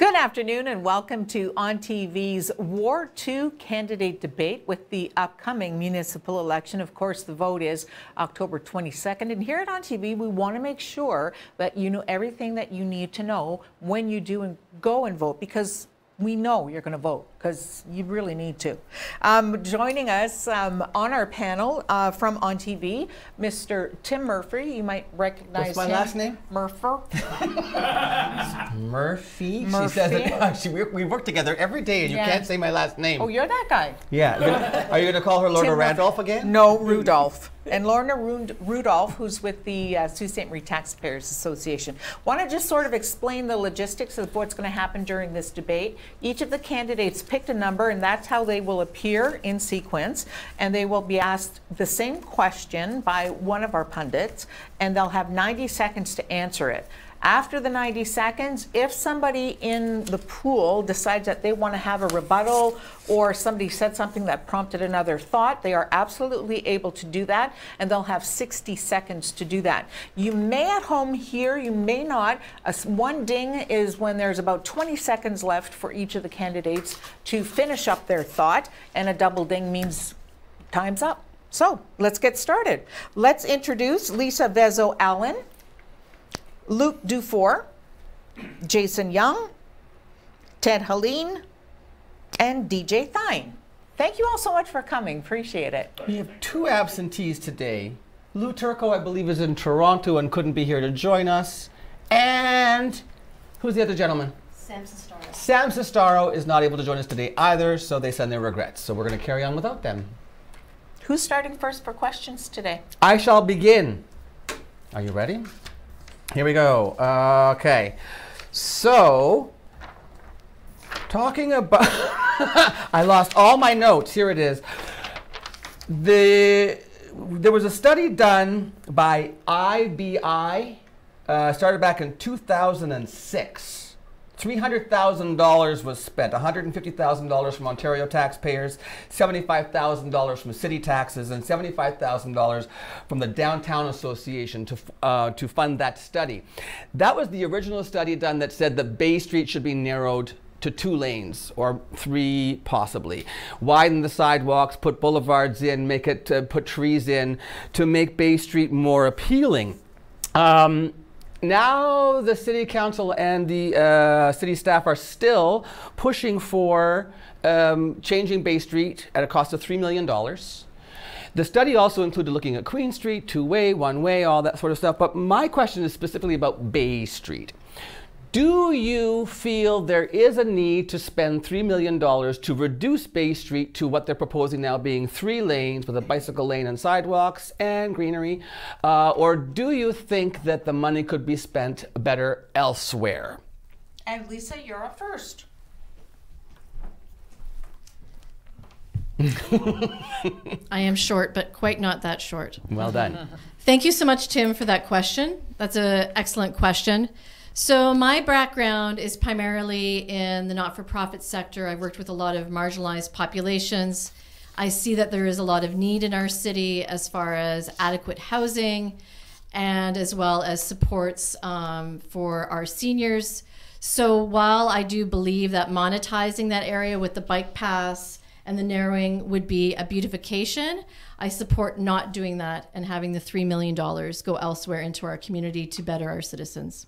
Good afternoon and welcome to ONNtv's Ward 2 candidate debate with the upcoming municipal election. Of course, the vote is October 22nd. And here at ONNtv, we want to make sure that you know everything that you need to know when you do go and vote, because we know you're going to vote, because you really need to. Joining us on our panel from ONNtv, Mr. Tim Murphy. You might recognize What's my last name? Murphy. Murphy? Murphy. She says it. We work together every day, and you can't say my last name. Oh, you're that guy. Yeah. Are you going to call her Lorna Randolph again? No, Rudolph. And Lorna Rudolph, who's with the Sault Ratepayers Association. Want to just sort of explain the logistics of what's going to happen during this debate. Each of the candidates picked a number, and that's how they will appear in sequence. And they will be asked the same question by one of our pundits, and they'll have 90 seconds to answer it. After the 90 seconds, if somebody in the pool decides that they want to have a rebuttal, or somebody said something that prompted another thought, they are absolutely able to do that, and they'll have 60 seconds to do that. You may at home hear, you may not. One ding is when there's about 20 seconds left for each of the candidates to finish up their thought, and a double ding means time's up. So let's get started. Let's introduce Lisa Vezo-Allen, Luke Dufour, Jason Young, Ted Helene, and DJ Thine. Thank you all so much for coming. Appreciate it. We have two absentees today. Lou Turco, I believe, is in Toronto and couldn't be here to join us. And who's the other gentleman? Sam Sestaro. Sam Sestaro is not able to join us today either, so they send their regrets. So we're going to carry on without them. Who's starting first for questions today? I shall begin. Are you ready? Here we go. Okay. So, talking about... I lost all my notes. Here it is. There was a study done by IBI, started back in 2006. $300,000 was spent, $150,000 from Ontario taxpayers, $75,000 from city taxes, and $75,000 from the Downtown Association to fund that study. That was the original study done that said that Bay Street should be narrowed to 2 lanes, or 3 possibly. Widen the sidewalks, put boulevards in, make it put trees in to make Bay Street more appealing. Now the City Council and the city staff are still pushing for changing Bay Street at a cost of $3 million. The study also included looking at Queen Street, 2-way, 1-way, all that sort of stuff. But my question is specifically about Bay Street. Do you feel there is a need to spend $3 million to reduce Bay Street to what they're proposing now being 3 lanes with a bicycle lane and sidewalks and greenery? Or do you think that the money could be spent better elsewhere? And Lisa, you're up first. I am short, but quite not that short. Well done. Thank you so much, Tim, for that question. That's an excellent question. So my background is primarily in the not-for-profit sector. I've worked with a lot of marginalized populations. I see that there is a lot of need in our city as far as adequate housing and as well as supports for our seniors. So while I do believe that monetizing that area with the bike paths and the narrowing would be a beautification, I support not doing that and having the $3 million go elsewhere into our community to better our citizens.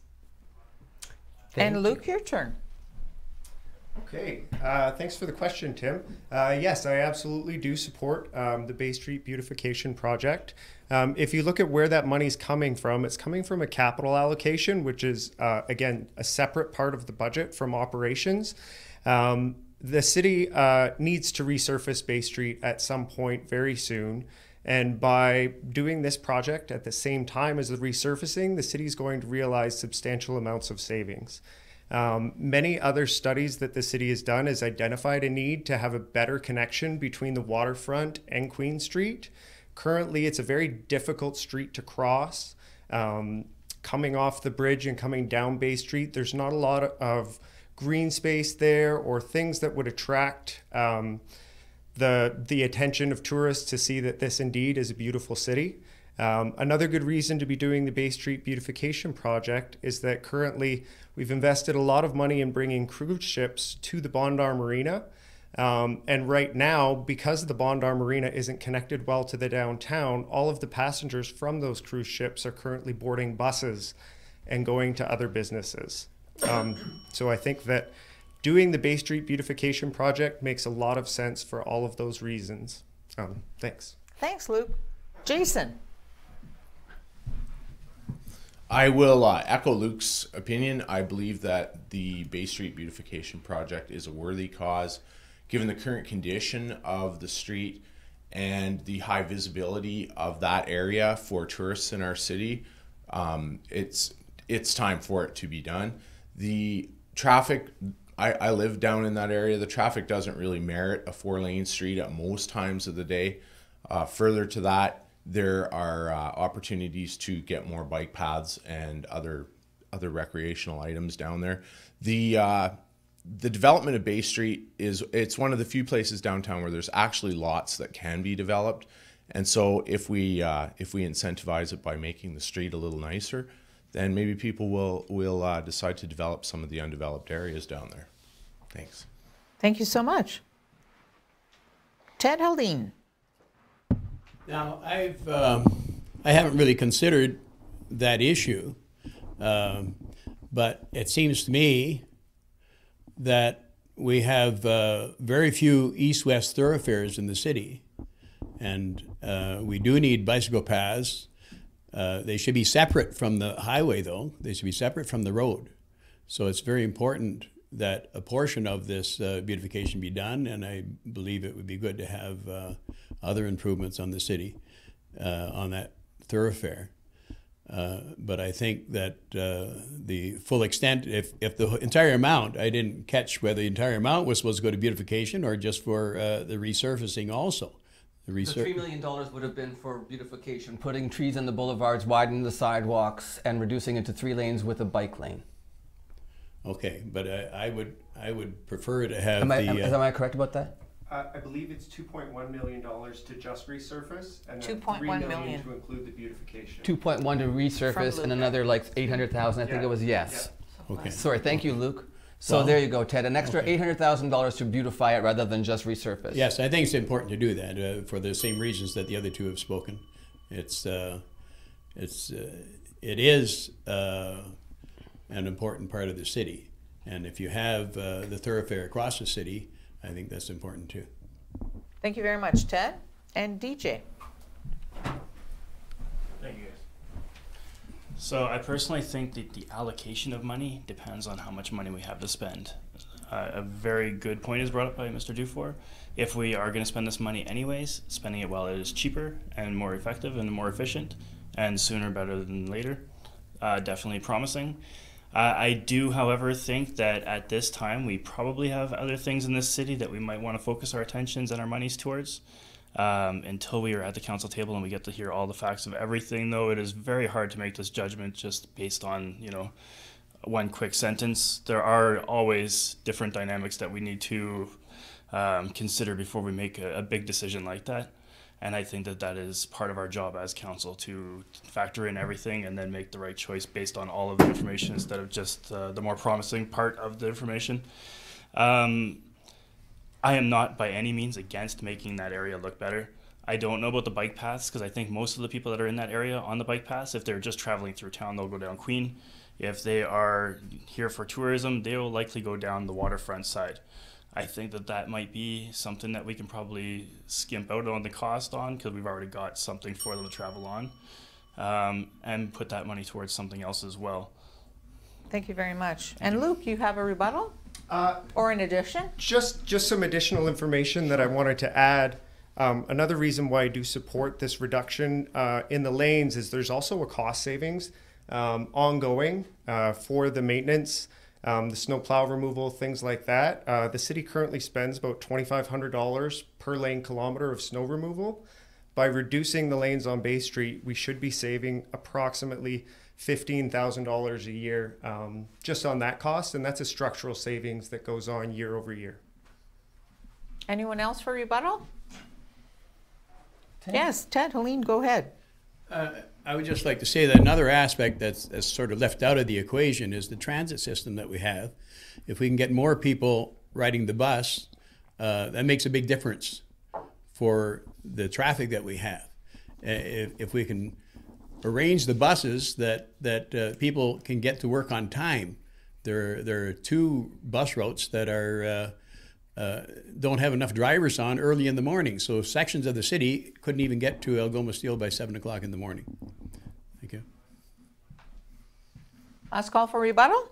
And Luke, your turn. Okay, thanks for the question, Tim. Yes, I absolutely do support the Bay Street Beautification Project. If you look at where that money's coming from, it's coming from a capital allocation, which is, again, a separate part of the budget from operations. The city needs to resurface Bay Street at some point very soon. And by doing this project at the same time as the resurfacing, the city is going to realize substantial amounts of savings. Many other studies that the city has done has identified a need to have a better connection between the waterfront and Queen Street. Currently, it's a very difficult street to cross. Coming off the bridge and coming down Bay Street, there's not a lot of green space there or things that would attract the attention of tourists to see that this indeed is a beautiful city. Another good reason to be doing the Bay Street beautification project is that currently we've invested a lot of money in bringing cruise ships to the Bondar Marina. And right now, because the Bondar Marina isn't connected well to the downtown, all of the passengers from those cruise ships are currently boarding buses and going to other businesses. So I think that doing the Bay Street beautification project makes a lot of sense for all of those reasons. Thanks. Thanks, Luke. Jason. I will echo Luke's opinion. I believe that the Bay Street beautification project is a worthy cause, given the current condition of the street and the high visibility of that area for tourists in our city. It's time for it to be done. The traffic, I live down in that area. The traffic doesn't really merit a 4-lane street at most times of the day. Further to that, there are opportunities to get more bike paths and other recreational items down there. The development of Bay Street it's one of the few places downtown where there's actually lots that can be developed, and so if we incentivize it by making the street a little nicer, then maybe people will decide to develop some of the undeveloped areas down there. Thanks. Thank you so much. Ted Helene. Now, I haven't really considered that issue, but it seems to me that we have very few east-west thoroughfares in the city, and we do need bicycle paths. They should be separate from the highway, though. They should be separate from the road. So it's very important that a portion of this beautification be done, and I believe it would be good to have other improvements on the city on that thoroughfare. But I think that the full extent, if the entire amount, I didn't catch whether the entire amount was supposed to go to beautification or just for the resurfacing also. The $3 million would have been for beautification, putting trees in the boulevards, widening the sidewalks, and reducing it to 3 lanes with a bike lane. Okay, but I would prefer to have am I correct about that? I believe it's $2.1 million to just resurface, and then $2.1 $3 million to include the beautification. 2.1 to resurface, and another like 800,000. I think it was yes. Yeah. Okay. Sorry, thank you, Luke. So Well, there you go, Ted. An extra okay. $800,000 to beautify it rather than just resurface. Yes, I think it's important to do that for the same reasons that the other two have spoken. It is an important part of the city, and if you have the thoroughfare across the city, I think that's important too. Thank you very much, Ted. And DJ. Thank you, guys. So I personally think that the allocation of money depends on how much money we have to spend. A very good point is brought up by Mr. Dufour. If we are going to spend this money anyways, spending it while it is cheaper and more effective and more efficient, and sooner better than later, definitely promising. I do, however, think that at this time we probably have other things in this city that we might want to focus our attentions and our monies towards. Until we are at the council table and we get to hear all the facts of everything, though, it is very hard to make this judgment just based on, one quick sentence. There are always different dynamics that we need to consider before we make a big decision like that. And I think that that is part of our job as council, to factor in everything and then make the right choice based on all of the information instead of just the more promising part of the information. I am not by any means against making that area look better. I don't know about the bike paths, because I think most of the people that are in that area on the bike paths, if they're just traveling through town, they'll go down Queen. If they are here for tourism, they will likely go down the waterfront side. I think that that might be something that we can probably skimp out on the cost on, because we've already got something for them to travel on, and put that money towards something else as well. Thank you very much. And Luke, you have a rebuttal? Or an addition? Just some additional information that I wanted to add. Another reason why I do support this reduction in the lanes is there's also a cost savings ongoing for the maintenance, the snow plow removal, things like that. The city currently spends about $2,500 per lane kilometer of snow removal. By reducing the lanes on Bay Street, we should be saving approximately $15,000 a year just on that cost, and that's a structural savings that goes on year over year. Anyone else for rebuttal? Yes, Ted, Helene, go ahead. I would just like to say that another aspect that's sort of left out of the equation is the transit system that we have. If we can get more people riding the bus, that makes a big difference for the traffic that we have. If we can arrange the buses that people can get to work on time. There are 2 bus routes that are don't have enough drivers on early in the morning, so sections of the city couldn't even get to Algoma Steel by 7 o'clock in the morning. Thank you. Last call for rebuttal.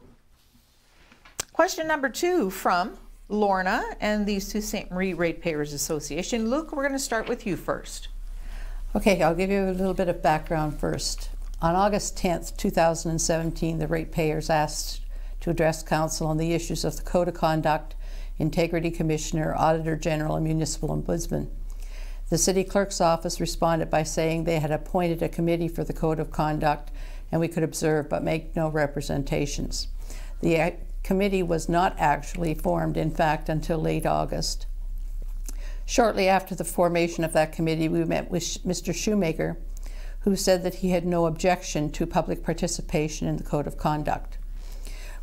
Question number 2 from Lorna and the Sault Ste. Marie Ratepayers Association. Luke, we're going to start with you first. Okay, I'll give you a little bit of background first. On August 10th, 2017, the Ratepayers asked to address Council on the issues of the Code of Conduct, Integrity Commissioner, Auditor General, and Municipal Ombudsman. The City Clerk's Office responded by saying they had appointed a committee for the Code of Conduct and we could observe but make no representations. The committee was not actually formed, in fact, until late August. Shortly after the formation of that committee, we met with Mr. Shoemaker, who said that he had no objection to public participation in the Code of Conduct.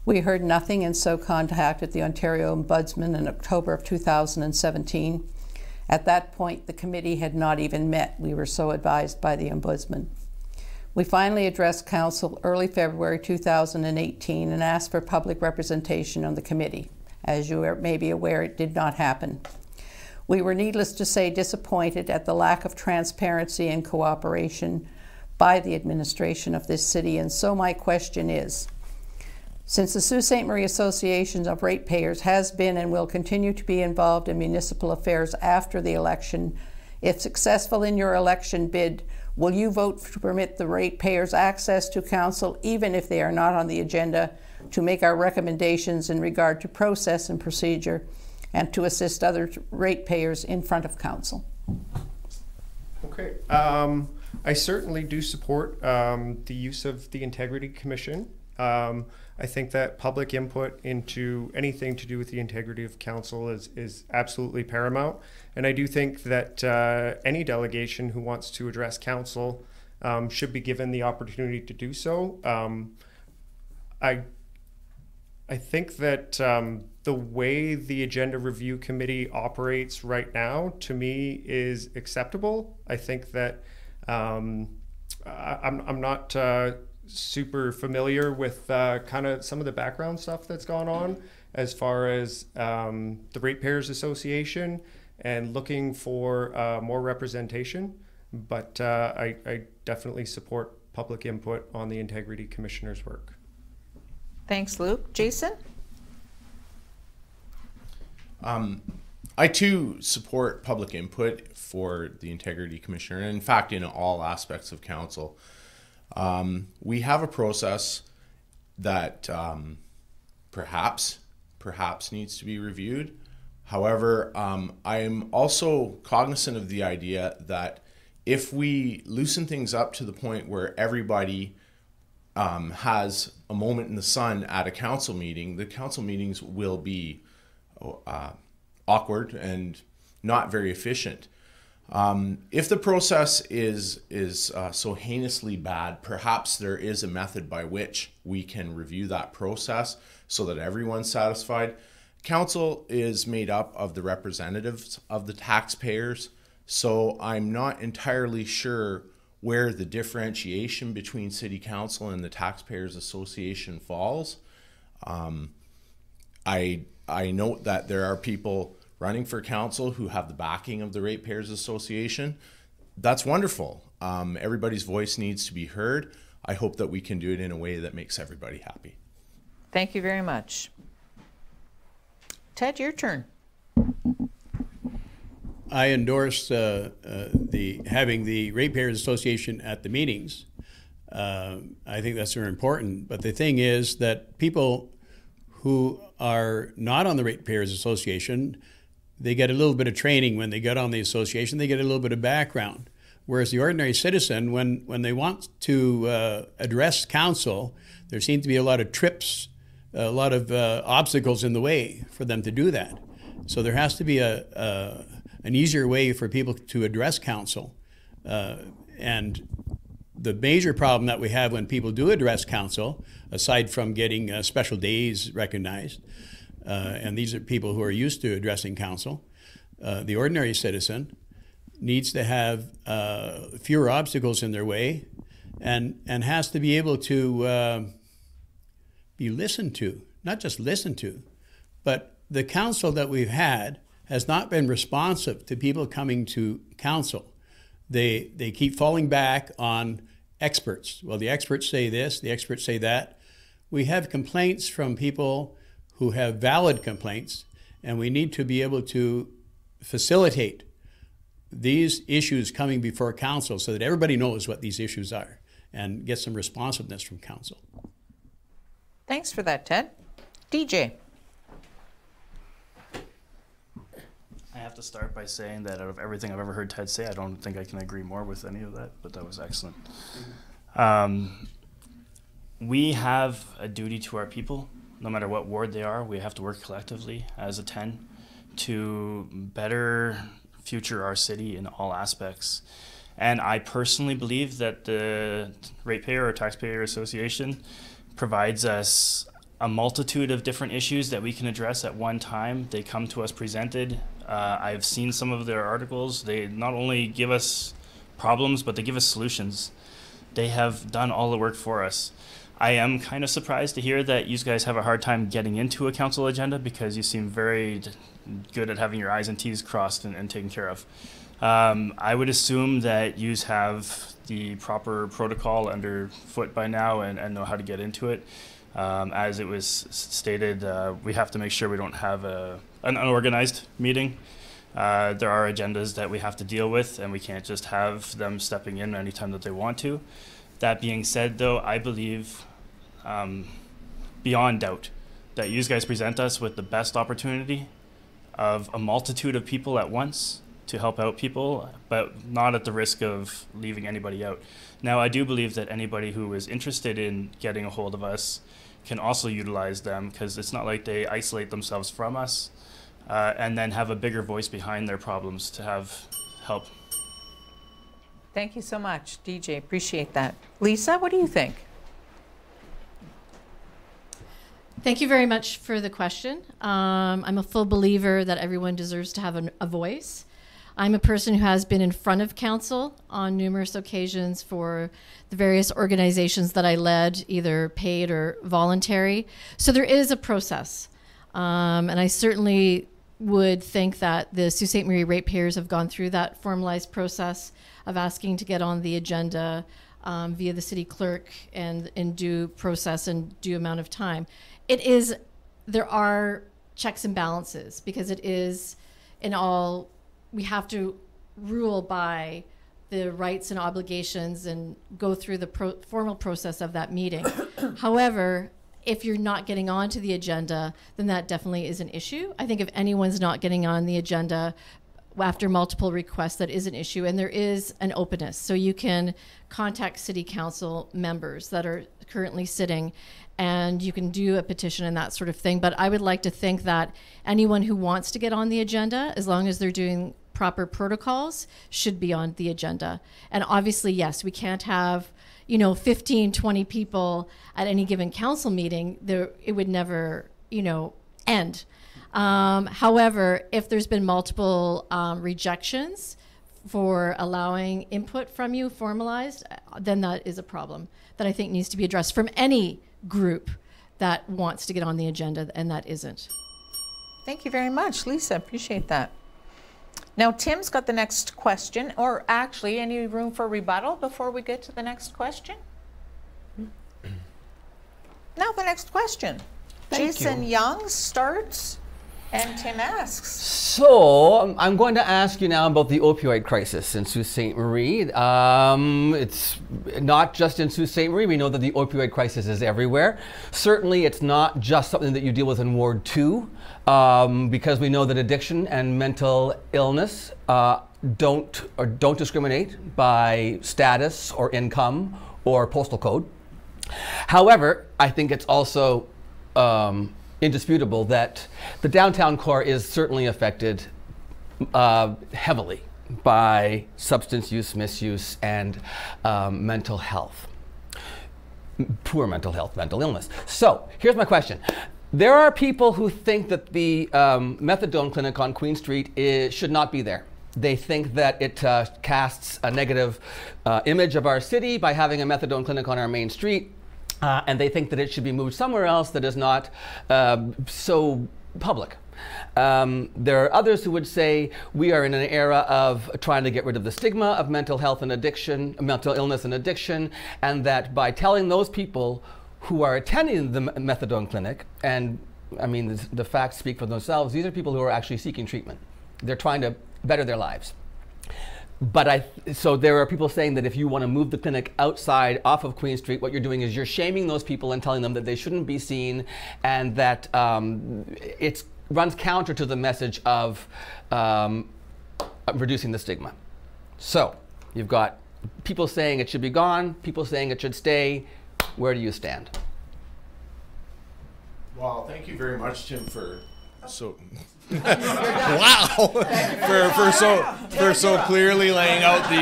We heard nothing and so contacted the Ontario Ombudsman in October of 2017. At that point, the committee had not even met. We were so advised by the Ombudsman. We finally addressed Council early February 2018 and asked for public representation on the committee. As you may be aware, it did not happen. We were, needless to say, disappointed at the lack of transparency and cooperation by the administration of this city, and so my question is, since the Sault Ste. Marie Association of Ratepayers has been and will continue to be involved in municipal affairs after the election, if successful in your election bid, will you vote to permit the ratepayers access to Council, even if they are not on the agenda, to make our recommendations in regard to process and procedure, and to assist other ratepayers in front of Council? Okay. I certainly do support the use of the Integrity Commission. I think that public input into anything to do with the integrity of Council is absolutely paramount. And I do think that any delegation who wants to address Council should be given the opportunity to do so. I think that the way the Agenda Review Committee operates right now, to me, is acceptable. I think that I'm not super familiar with kind of some of the background stuff that's gone on as far as the Ratepayers Association and looking for more representation. But I definitely support public input on the Integrity Commissioner's work. Thanks, Luke. Jason? I too support public input for the Integrity Commissioner, and in fact, in all aspects of Council. We have a process that perhaps needs to be reviewed. However, I am also cognizant of the idea that if we loosen things up to the point where everybody has a moment in the sun at a council meeting, the council meetings will be awkward and not very efficient. If the process is so heinously bad, perhaps there is a method by which we can review that process so that everyone's satisfied. Council is made up of the representatives of the taxpayers, so I'm not entirely sure where the differentiation between City Council and the Taxpayers Association falls. I note that there are people running for council who have the backing of the Ratepayers Association. That's wonderful. Everybody's voice needs to be heard. I hope that we can do it in a way that makes everybody happy. Thank you very much. Ted, your turn. I endorse having the Ratepayers Association at the meetings. I think that's very important. But the thing is that people who are not on the Ratepayers Association, they get a little bit of training when they get on the association. They get a little bit of background. Whereas the ordinary citizen, when they want to address council, there seem to be a lot of trips, a lot of obstacles in the way for them to do that. So there has to be an easier way for people to address council. And the major problem that we have when people do address council, aside from getting special days recognized, and these are people who are used to addressing council, the ordinary citizen needs to have fewer obstacles in their way and has to be able to be listened to, not just listened to, but the council that we've had has not been responsive to people coming to council. They keep falling back on experts. Well, the experts say this, the experts say that. We have complaints from people who have valid complaints, and we need to be able to facilitate these issues coming before council so that everybody knows what these issues are and get some responsiveness from council. Thanks for that, Ted. DJ. I have to start by saying that out of everything I've ever heard Ted say, I don't think I can agree more with any of that, but that was excellent. We have a duty to our people, no matter what ward they are. We have to work collectively as a 10 to better future our city in all aspects. And I personally believe that the Ratepayer or Taxpayer Association provides us a multitude of different issues that we can address at one time. They come to us presented. I've seen some of their articles. They not only give us problems, but they give us solutions. They have done all the work for us. I am kind of surprised to hear that you guys have a hard time getting into a council agenda because you seem very good at having your I's and T's crossed and taken care of. I would assume that you have the proper protocol underfoot by now and know how to get into it. As it was stated, we have to make sure we don't have an unorganized meeting. There are agendas that we have to deal with, and we can't just have them stepping in anytime that they want to. That being said, though, I believe beyond doubt that you guys present us with the best opportunity of a multitude of people at once to help out people, but not at the risk of leaving anybody out. Now, I do believe that anybody who is interested in getting a hold of us can also utilize them, because it's not like they isolate themselves from us and then have a bigger voice behind their problems to have help. Thank you so much, DJ. Appreciate that. Lisa, what do you think? Thank you very much for the question. I'm a full believer that everyone deserves to have a voice. I'm a person who has been in front of council on numerous occasions for the various organizations that I led, either paid or voluntary. So there is a process. And I certainly would think that the Sault Ste. Marie Ratepayers have gone through that formalized process of asking to get on the agenda via the city clerk and in due process and due amount of time. There are checks and balances, because it is we have to rule by the rights and obligations and go through the formal process of that meeting. However, if you're not getting onto the agenda, then that definitely is an issue. I think if anyone's not getting on the agenda after multiple requests, that is an issue, and there is an openness. So you can contact city council members that are currently sitting, and you can do a petition and that sort of thing. But I would like to think that anyone who wants to get on the agenda, as long as they're doing proper protocols, should be on the agenda. And obviously, yes, we can't have 15, 20 people at any given council meeting. It would never, end. However, if there's been multiple rejections for allowing input from you formalized, then that is a problem that I think needs to be addressed from any group that wants to get on the agenda, and that isn't. Thank you very much, Lisa. Appreciate that. Now, Tim's got the next question, or actually, any room for rebuttal before we get to the next question? Now, the next question. Jason Young starts, and Tim asks. So, I'm going to ask you now about the opioid crisis in Sault Ste. Marie. It's not just in Sault Ste. Marie. We know that the opioid crisis is everywhere. Certainly, it's not just something that you deal with in Ward 2, because we know that addiction and mental illness don't discriminate by status or income or postal code. However, I think it's also indisputable that the downtown core is certainly affected heavily by substance use, misuse, and mental health. Poor mental health, mental illness. So here's my question. There are people who think that the methadone clinic on Queen Street should not be there. They think that it casts a negative image of our city by having a methadone clinic on our main street, and they think that it should be moved somewhere else that is not so public. There are others who would say we are in an era of trying to get rid of the stigma of mental health and addiction, mental illness and addiction, and that by telling those people who are attending the methadone clinic, and I mean the facts speak for themselves, these are people who are actually seeking treatment. They're trying to better their lives. But so there are people saying that if you want to move the clinic outside off of Queen Street, what you're doing is you're shaming those people and telling them that they shouldn't be seen, and that it runs counter to the message of reducing the stigma. So you've got people saying it should be gone, people saying it should stay. Where do you stand? Well, thank you very much, Tim, for wow, for so clearly laying out the.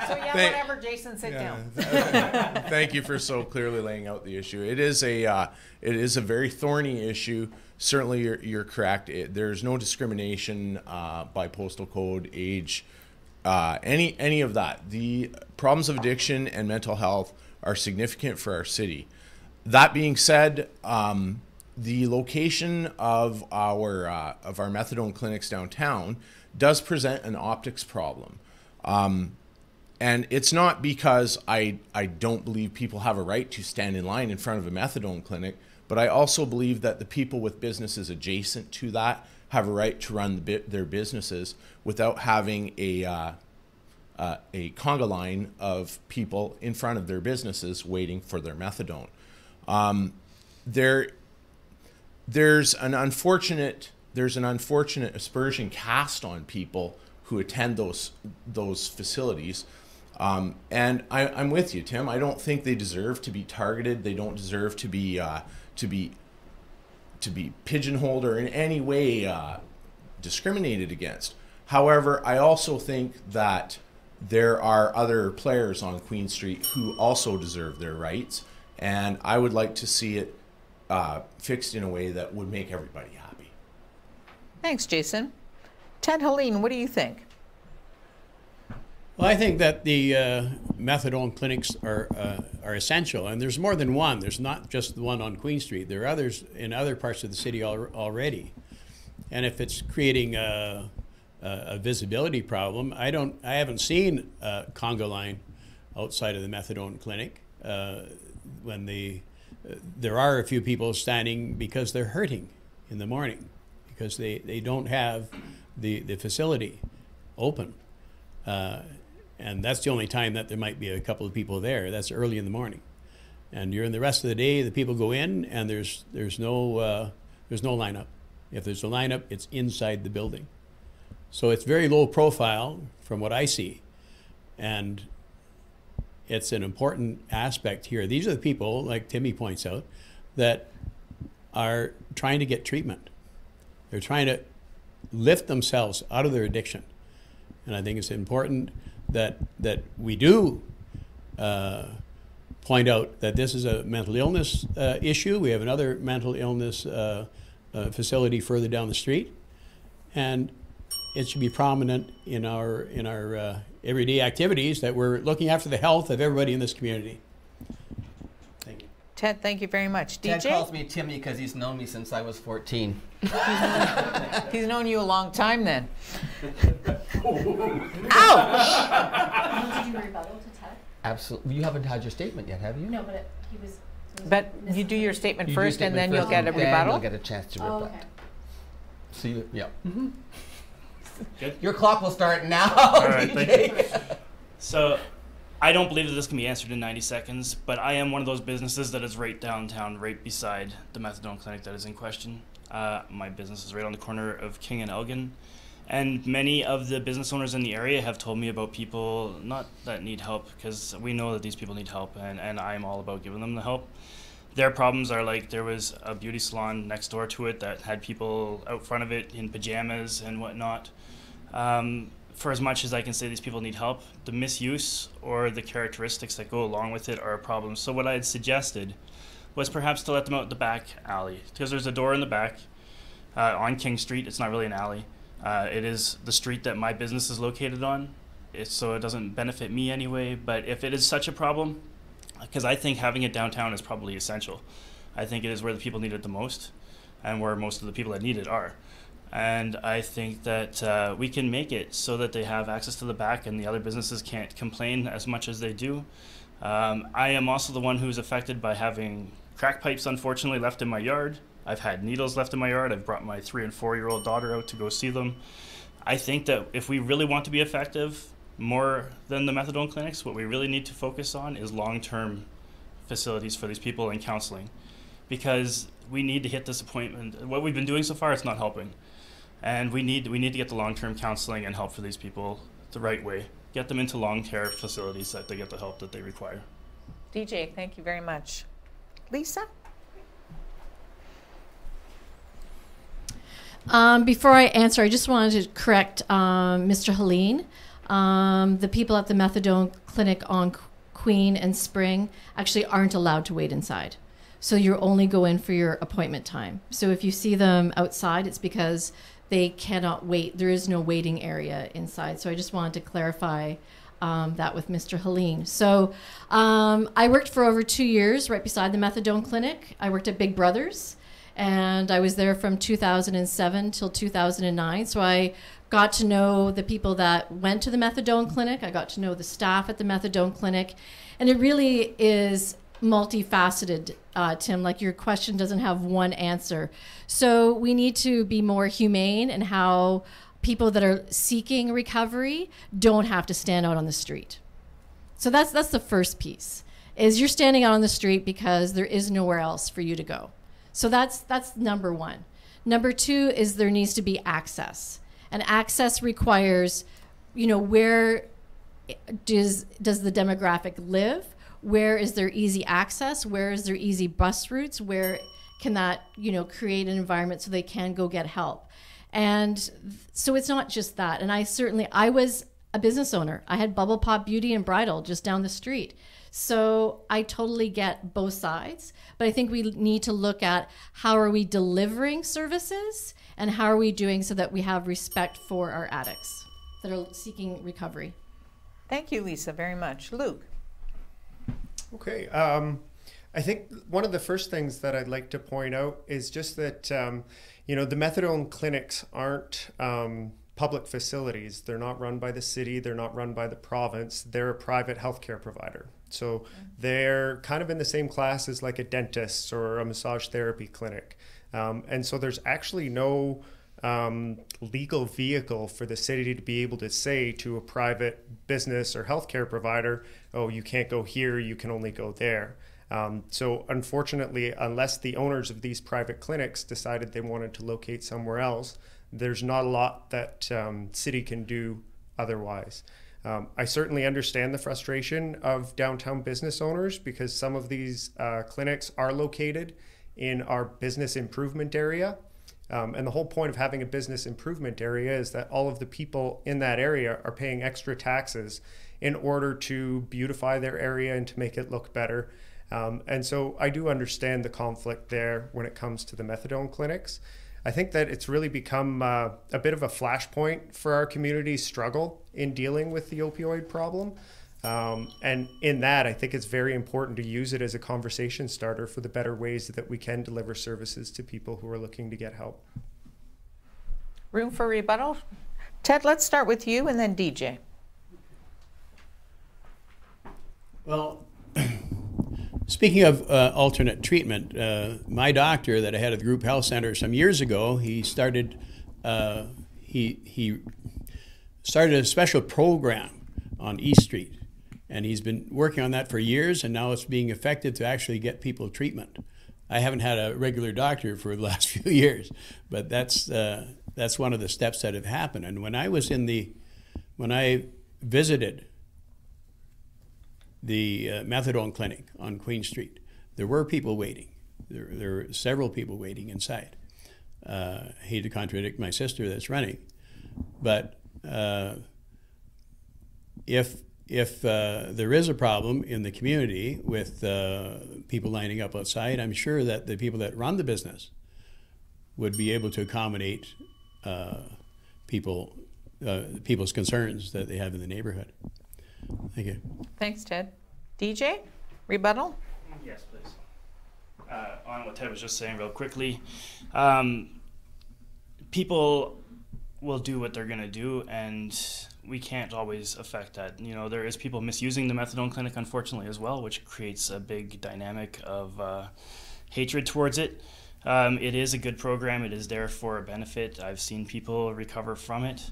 So yeah, whatever, Jason, sit down. Thank you for so clearly laying out the issue. It is a very thorny issue. Certainly, you're correct. There's no discrimination by postal code, age, any of that. The problems of addiction and mental health are significant for our city. That being said, the location of our methadone clinics downtown does present an optics problem. And it's not because I don't believe people have a right to stand in line in front of a methadone clinic, but I also believe that the people with businesses adjacent to that have a right to run their businesses without having a conga line of people in front of their businesses waiting for their methadone. There's an unfortunate aspersion cast on people who attend those facilities, and I'm with you, Tim. I don't think they deserve to be targeted. They don't deserve to be pigeonholed or in any way discriminated against. However, I also think that there are other players on Queen Street who also deserve their rights, and I would like to see it fixed in a way that would make everybody happy. Thanks, Jason. Ted, Helene, what do you think? Well, I think that the methadone clinics are essential, and there's more than one. There's not just the one on Queen Street. There are others in other parts of the city already. And if it's creating a visibility problem, I haven't seen a conga line outside of the methadone clinic when there are a few people standing because they're hurting in the morning because they don't have the facility open. And that's the only time that there might be a couple of people there. That's early in the morning. And during the rest of the day, the people go in and there's no lineup. If there's a lineup, it's inside the building. So it's very low profile from what I see. And it's an important aspect here. These are the people, like Timmy points out, that are trying to get treatment. They're trying to lift themselves out of their addiction. And I think it's important that we do point out that this is a mental illness issue. We have another mental illness facility further down the street. And it should be prominent in our everyday activities that we're looking after the health of everybody in this community. Thank you. Ted, thank you very much. DJ? Ted calls me Timmy because he's known me since I was 14. He's known you a long time then. Ouch! Did you rebuttal to Ted? Absolutely. You haven't had your statement yet, have you? No, but he was. But you do your statement You do first, and then statement you'll get a first, and then rebuttal? you'll get a chance to rebut. Okay. So you, yeah. Good. Your clock will start now. All right, thank you. So, I don't believe that this can be answered in 90 seconds, but I am one of those businesses that is right downtown, right beside the methadone clinic that is in question. My business is right on the corner of King and Elgin, and many of the business owners in the area have told me about people not that need help, because we know that these people need help, and I'm all about giving them the help. Their problems are like there was a beauty salon next door to it that had people out front of it in pajamas and whatnot. for as much as I can say these people need help, the misuse or the characteristics that go along with it are a problem. So what I had suggested was perhaps to let them out the back alley, because there's a door in the back on King Street. It's not really an alley. It is the street that my business is located on, so it doesn't benefit me anyway. But if it is such a problem, because I think having it downtown is probably essential. I think it is where the people need it the most and where most of the people that need it are. And I think that we can make it so that they have access to the back and the other businesses can't complain as much as they do. I am also the one who's affected by having crack pipes, unfortunately, left in my yard. I've had needles left in my yard. I've brought my 3- and 4-year-old daughter out to go see them. I think that if we really want to be effective, more than the methadone clinics, what we really need to focus on is long-term facilities for these people and counseling, because we need to hit this appointment. What we've been doing so far, it's not helping. And we need to get the long-term counseling and help for these people the right way. Get them into long-care facilities that they get the help that they require. DJ, thank you very much. Lisa? Before I answer, I just wanted to correct Mr. Helene. The people at the methadone clinic on Queen and Spring actually aren't allowed to wait inside. So you only go in for your appointment time. So if you see them outside, it's because they cannot wait. There is no waiting area inside. So I just wanted to clarify that with Mr. Helene. So I worked for over 2 years right beside the methadone clinic. I worked at Big Brothers, and I was there from 2007 till 2009. So I got to know the people that went to the methadone clinic. I got to know the staff at the methadone clinic. And it really is multifaceted, Tim. Like, your question doesn't have one answer. So we need to be more humane in how people that are seeking recovery don't have to stand out on the street. So that's the first piece, is you're standing out on the street because there is nowhere else for you to go. So that's number one. Number two is there needs to be access. And access requires, where does the demographic live? Where is there easy access? Where is there easy bus routes? Where can that, create an environment so they can go get help? And so it's not just that. And I was a business owner. I had Bubble Pop Beauty and Bridal just down the street. So I totally get both sides, but I think we need to look at how are we delivering services and how are we doing so that we have respect for our addicts that are seeking recovery. Thank you, Lisa, very much. Luke? Okay. I think one of the first things that I'd like to point out is just that, the methadone clinics aren't public facilities. They're not run by the city. They're not run by the province. They're a private healthcare provider. So they're kind of in the same class as like a dentist or a massage therapy clinic. And so there's actually no legal vehicle for the city to be able to say to a private business or healthcare provider, oh, you can't go here, you can only go there. So unfortunately, unless the owners of these private clinics decided they wanted to locate somewhere else, there's not a lot that city can do otherwise. I certainly understand the frustration of downtown business owners because some of these clinics are located in our business improvement area. And the whole point of having a business improvement area is that all of the people in that area are paying extra taxes in order to beautify their area and to make it look better. And so I do understand the conflict there when it comes to the methadone clinics. I think that it's really become a bit of a flashpoint for our community's struggle in dealing with the opioid problem. And in that, I think it's very important to use it as a conversation starter for the better ways that we can deliver services to people who are looking to get help. Room for rebuttal? Ted, let's start with you and then DJ. Well, speaking of alternate treatment, my doctor that I had at the group health center some years ago, he started he started a special program on East Street, and he's been working on that for years, and now it's being effective to actually get people treatment. I haven't had a regular doctor for the last few years, but that's one of the steps that have happened. And when I visited the methadone clinic on Queen Street, there were people waiting. There were several people waiting inside. I hate to contradict my sister that's running, but if there is a problem in the community with people lining up outside, I'm sure that the people that run the business would be able to accommodate people's concerns that they have in the neighborhood. Thank you. Thanks, Ted. DJ, rebuttal? Yes, please. On what Ted was just saying real quickly, people will do what they're going to do, and we can't always affect that. You know, there is people misusing the methadone clinic, unfortunately, as well, which creates a big dynamic of hatred towards it. It is a good program. It is there for a benefit. I've seen people recover from it.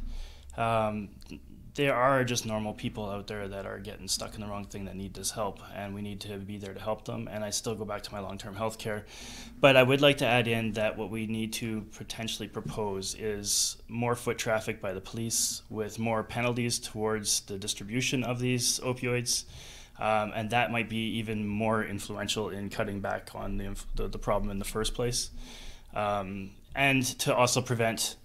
There are just normal people out there that are getting stuck in the wrong thing that need this help, and we need to be there to help them. And I still go back to my long-term health care. But I would like to add in that what we need to potentially propose is more foot traffic by the police with more penalties towards the distribution of these opioids. And that might be even more influential in cutting back on the problem in the first place. And to also prevent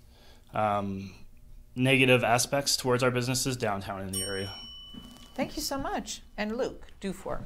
negative aspects towards our businesses downtown in the area. Thank you so much. And Luke Dufour.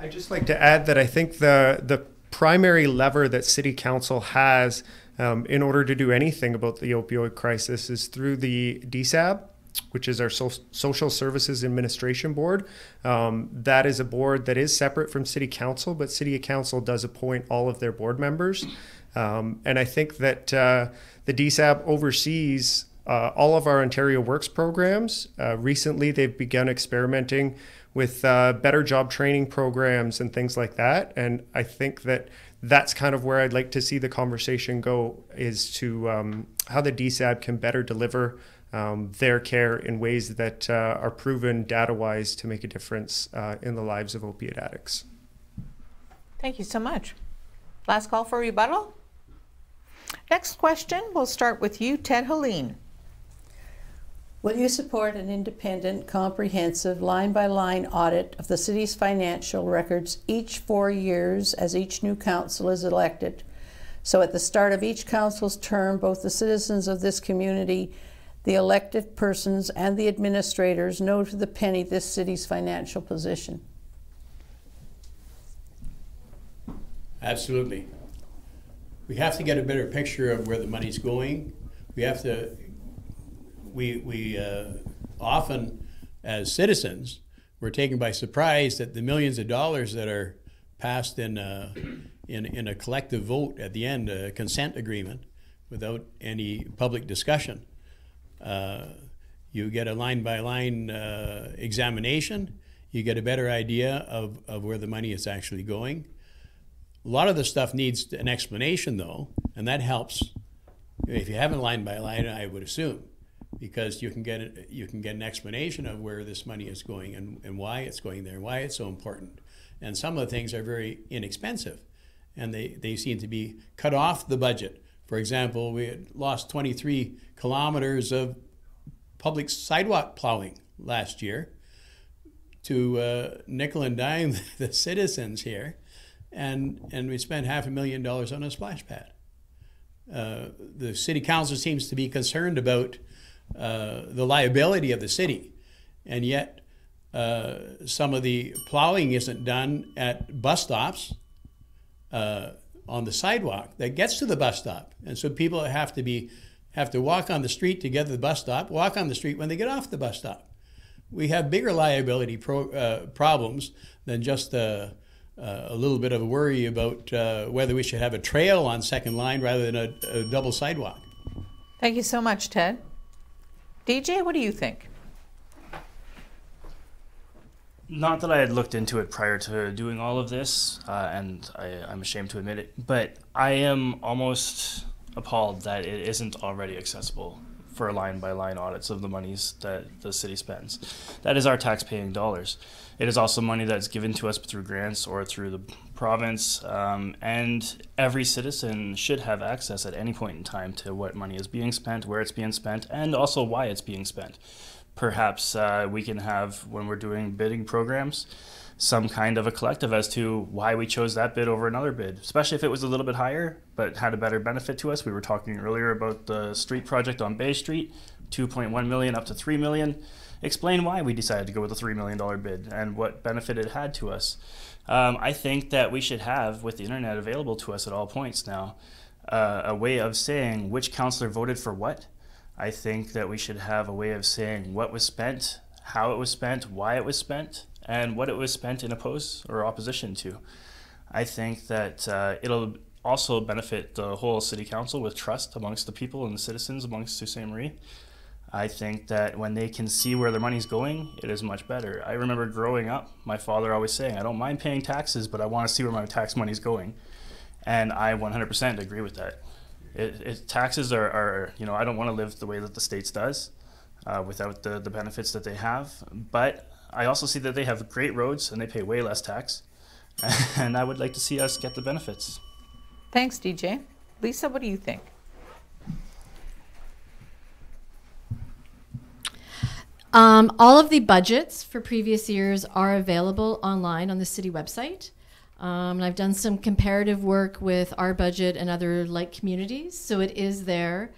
I'd just like to add that I think the primary lever that City Council has in order to do anything about the opioid crisis is through the DSAB, which is our Social Services Administration Board. That is a board that is separate from City Council, but City Council does appoint all of their board members. And I think that the DSAB oversees all of our Ontario Works programs. Recently, they've begun experimenting with better job training programs and things like that. And I think that that's kind of where I'd like to see the conversation go, is to how the DSAB can better deliver their care in ways that are proven data-wise to make a difference in the lives of opiate addicts. Thank you so much. Last call for rebuttal. Next question, we'll start with you, Ted Helene. Will you support an independent, comprehensive, line-by-line audit of the city's financial records each 4 years as each new council is elected? So at the start of each council's term, both the citizens of this community, the elected persons, and the administrators know to the penny this city's financial position. Absolutely. We have to get a better picture of where the money's going. We have to. We often, as citizens, we're taken by surprise that the millions of dollars that are passed in a collective vote at the end, a consent agreement, without any public discussion. You get a line-by-line examination. You get a better idea of where the money is actually going. A lot of the stuff needs an explanation, though, and that helps. If you have a line-by-line, I would assume, because you can get an explanation of where this money is going and why it's going there, why it's so important. And some of the things are very inexpensive, and they seem to be cut off the budget. For example, we had lost 23 kilometers of public sidewalk plowing last year to nickel and dime the citizens here, and we spent $500,000 on a splash pad. The city council seems to be concerned about the liability of the city, and yet some of the plowing isn't done at bus stops on the sidewalk that gets to the bus stop, and so people have to walk on the street to get to the bus stop, walk on the street when they get off the bus stop. We have bigger liability problems than just a little bit of a worry about whether we should have a trail on Second Line rather than a double sidewalk. Thank you so much, Ted. DJ, what do you think? Not that I had looked into it prior to doing all of this, and I'm ashamed to admit it, but I am almost appalled that it isn't already accessible for line-by-line audits of the monies that the city spends. That is our tax-paying dollars. It is also money that's given to us through grants or through the province, and every citizen should have access at any point in time to what money is being spent, where it's being spent, and also why it's being spent. Perhaps we can have, when we're doing bidding programs, some kind of a collective as to why we chose that bid over another bid, especially if it was a little bit higher but had a better benefit to us. We were talking earlier about the street project on Bay Street. 2.1 million up to 3 million. Explain why we decided to go with a $3 million bid and what benefit it had to us. I think that we should have, with the internet available to us at all points now, a way of saying which councillor voted for what. I think that we should have a way of saying what was spent, how it was spent, why it was spent, and what it was spent in oppose or opposition to. I think that it'll also benefit the whole city council with trust amongst the people and the citizens amongst Sault Ste. Marie. I think that when they can see where their money's going, it is much better. I remember growing up, my father always saying, I don't mind paying taxes, but I want to see where my tax money's going. And I 100% agree with that. Taxes are, you know, I don't want to live the way that the States does without the benefits that they have. But I also see that they have great roads and they pay way less tax. And I would like to see us get the benefits. Thanks, DJ. Lisa, what do you think? All of the budgets for previous years are available online on the city website. And I've done some comparative work with our budget and other like communities. So it is there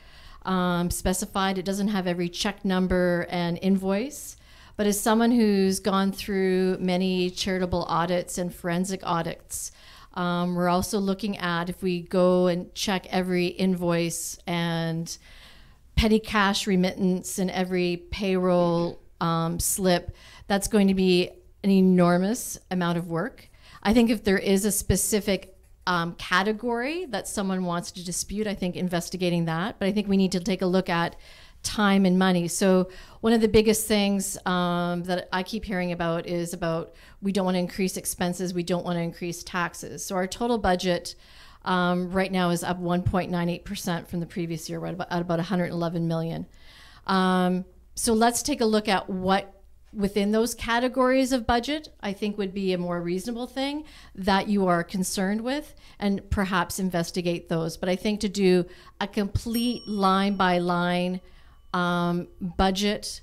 specified. It doesn't have every check number and invoice. But as someone who's gone through many charitable audits and forensic audits, we're also looking at if we go and check every invoice and petty cash remittance and every payroll slip, that's going to be an enormous amount of work. I think if there is a specific category that someone wants to dispute, I think investigating that, but I think we need to take a look at time and money. So one of the biggest things that I keep hearing about is about we don't want to increase expenses, we don't want to increase taxes. So our total budget right now is up 1.98% from the previous year. We're at about 111 million. So let's take a look at what within those categories of budget I think would be a more reasonable thing that you are concerned with, and perhaps investigate those. But I think to do a complete line by line budget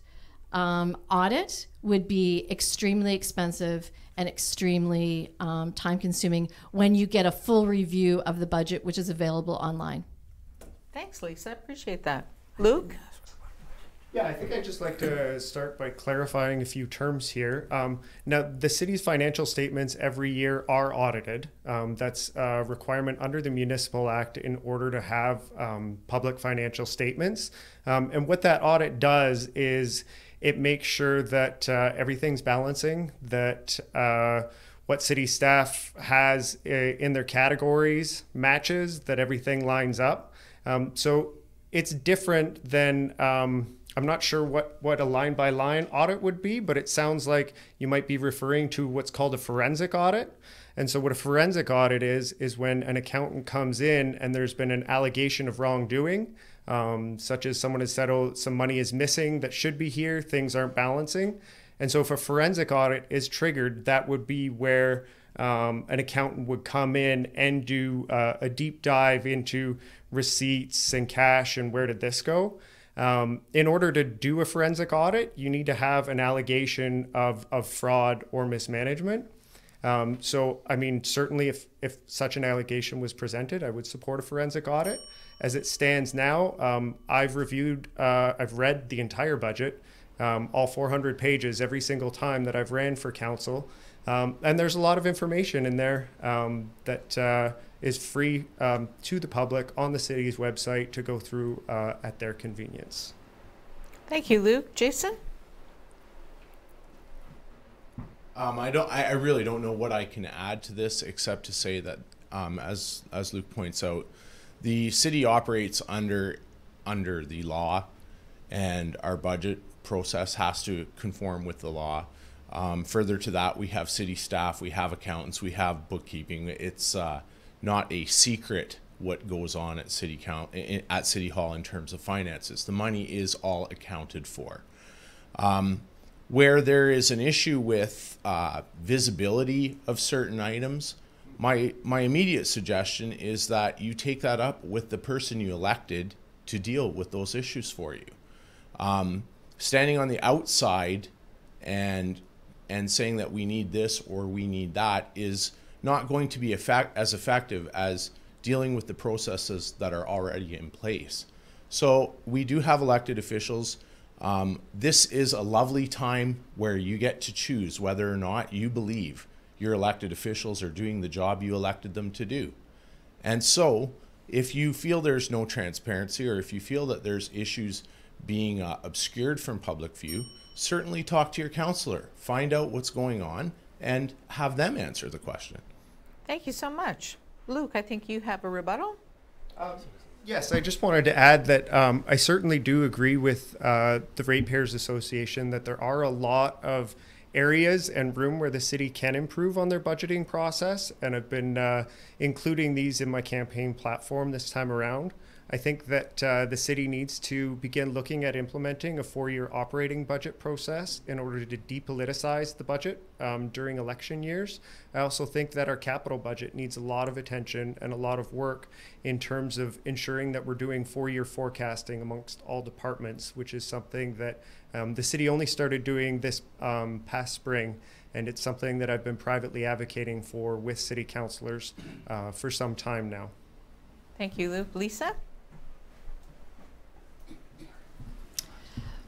audit would be extremely expensive and extremely time consuming when you get a full review of the budget, which is available online. Thanks, Lisa. I appreciate that. Luke? Yeah, I think I'd just like to start by clarifying a few terms here. Now, the city's financial statements every year are audited. That's a requirement under the Municipal Act in order to have public financial statements. And what that audit does is it makes sure that everything's balancing, that what city staff has in their categories matches, that everything lines up. So it's different than, I'm not sure what a line-by-line audit would be, but it sounds like you might be referring to what's called a forensic audit. And so what a forensic audit is when an accountant comes in and there's been an allegation of wrongdoing, such as someone has said, oh, some money is missing that should be here, things aren't balancing. And so if a forensic audit is triggered, that would be where an accountant would come in and do a deep dive into receipts and cash and where did this go. In order to do a forensic audit, you need to have an allegation of fraud or mismanagement. So, I mean, certainly if such an allegation was presented, I would support a forensic audit. As it stands now, I've read the entire budget, all 400 pages every single time that I've ran for council. And there's a lot of information in there that is free to the public on the city's website to go through at their convenience. Thank you, Luke. Jason? I really don't know what I can add to this except to say that, as Luke points out, the city operates under the law, and our budget process has to conform with the law. Further to that, we have city staff, we have accountants, we have bookkeeping. It's not a secret what goes on at City Hall in terms of finances. The money is all accounted for. Where there is an issue with visibility of certain items, my immediate suggestion is that you take that up with the person you elected to deal with those issues for you. Standing on the outside and saying that we need this or we need that is not going to be as effective as dealing with the processes that are already in place. So we do have elected officials. This is a lovely time where you get to choose whether or not you believe your elected officials are doing the job you elected them to do. And so if you feel there's no transparency, or if you feel that there's issues being obscured from public view, certainly talk to your councillor, find out what's going on, and have them answer the question. Thank you so much. Luke, I think you have a rebuttal? Yes, I just wanted to add that I certainly do agree with the Ratepayers Association that there are a lot of areas and room where the city can improve on their budgeting process, and I've been including these in my campaign platform this time around. I think that the city needs to begin looking at implementing a 4-year operating budget process in order to depoliticize the budget during election years. I also think that our capital budget needs a lot of attention and a lot of work in terms of ensuring that we're doing 4-year forecasting amongst all departments, which is something that the city only started doing this past spring. And it's something that I've been privately advocating for with city councilors for some time now. Thank you, Luke. Lisa?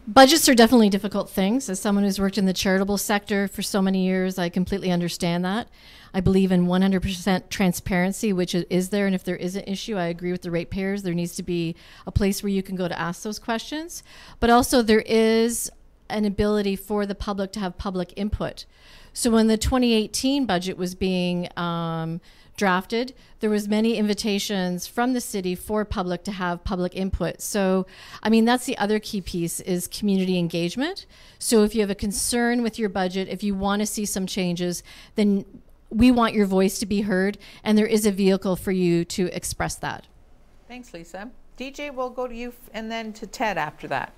Budgets are definitely difficult things. As someone who's worked in the charitable sector for so many years, I completely understand that. I believe in 100% transparency, which is there. And if there is an issue, I agree with the ratepayers. There needs to be a place where you can go to ask those questions. But also there is an ability for the public to have public input. So when the 2018 budget was being drafted, there was many invitations from the city for public to have public input. So, I mean, that's the other key piece is community engagement. So if you have a concern with your budget, if you want to see some changes, then we want your voice to be heard, and there is a vehicle for you to express that. Thanks, Lisa. DJ, we'll go to you and then to Ted after that.